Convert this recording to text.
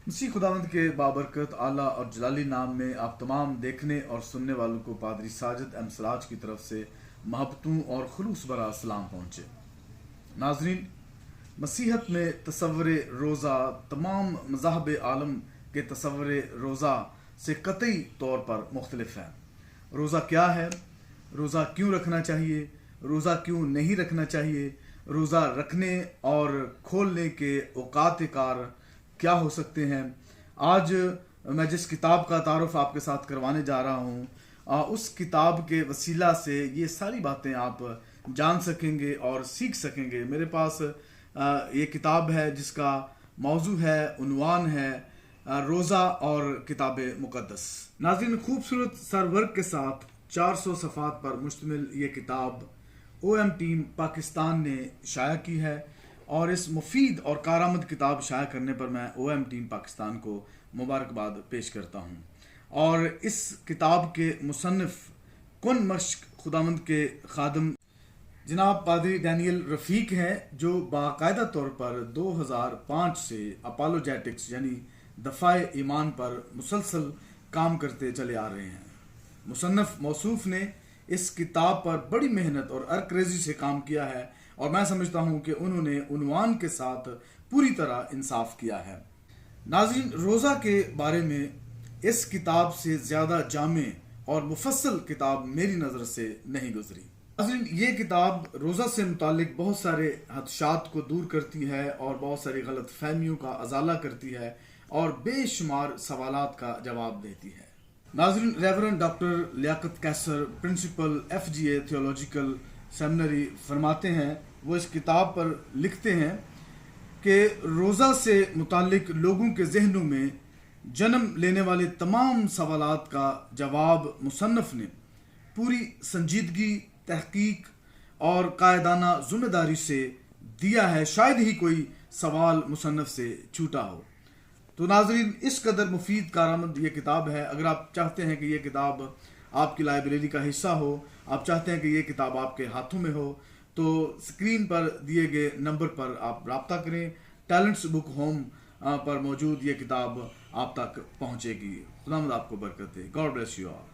मसीह खुदावंद के बाबरकत आला और जलाली नाम में आप तमाम देखने और सुनने वालों को पादरी साजिद एम सराज की तरफ से महब्बतों और खुलूस भरा सलाम पहुँचे। नाजरीन, मसीहत में तसव्वुर रोज़ा तमाम मज़ाहब आलम के तसव्वुर रोज़ा से कतई तौर पर मुख्तलिफ है। रोज़ा क्या है, रोज़ा क्यों रखना चाहिए, रोज़ा क्यों नहीं रखना चाहिए, रोज़ा रखने और खोलने के औकात कार क्या हो सकते हैं। आज मैं जिस किताब का तारुफ आपके साथ करवाने जा रहा हूँ उस किताब के वसीला से ये सारी बातें आप जान सकेंगे और सीख सकेंगे। मेरे पास ये किताब है जिसका मौजू है, उन्वान है रोज़ा और किताब मुक़द्दस। नाज़रीन, खूबसूरत सरवर्क के साथ 400 सफ़ात पर मुश्तमिल ये किताब OM टीम पाकिस्तान ने शाया की है और इस मुफीद और कारामद किताब शाया करने पर मैं OM टीम पाकिस्तान को मुबारकबाद पेश करता हूँ। और इस किताब के मुसन्निफ कुन मश्क खुदावंद के खादम जनाब पादरी डैनियल रफ़ीक हैं, जो बाकायदा तौर पर 2005 से अपोलोजेटिक्स यानी दफ़ाए ईमान पर मुसलसल काम करते चले आ रहे हैं। मुसन्निफ मौसूफ ने इस किताब पर बड़ी मेहनत और अरक्रेज़ी से काम किया है और मैं समझता हूँ कि उन्होंने उन्वान के साथ पूरी तरह इंसाफ किया है। नाज़रीन, रोज़ा के बारे में इस किताब से ज़्यादा जामे और मुफस्सल किताब मेरी नज़र से नहीं गुजरी। नाज़रीन, ये किताब रोज़ा से मुतालिक बहुत सारे हदशात को दूर करती है और बहुत सारी गलत फहमियों का अजाला करती है और बेशुमार सवालात का जवाब देती है। नाज़रीन, रेवरेंड डॉक्टर लियाकत कैसर, प्रिंसिपल FGA थियोलॉजिकल सेमिनरी फरमाते हैं, वो इस किताब पर लिखते हैं कि रोज़ा से मुतालिक लोगों के जहनों में जन्म लेने वाले तमाम सवालात का जवाब मुसन्निफ ने पूरी संजीदगी, तहकीक और कायदाना ज़िम्मेदारी से दिया है। शायद ही कोई सवाल मुसन्निफ से छूटा हो। तो नाजरीन, इस कदर मुफीद कारामद ये किताब है। अगर आप चाहते हैं कि ये किताब आपकी लाइब्रेरी का हिस्सा हो, आप चाहते हैं कि ये किताब आपके हाथों में हो, तो स्क्रीन पर दिए गए नंबर पर आप राब्ता करें। टैलेंट्स बुक होम पर मौजूद ये किताब आप तक पहुँचेगी। खुदावंद आपको बरकत दे। God bless you all.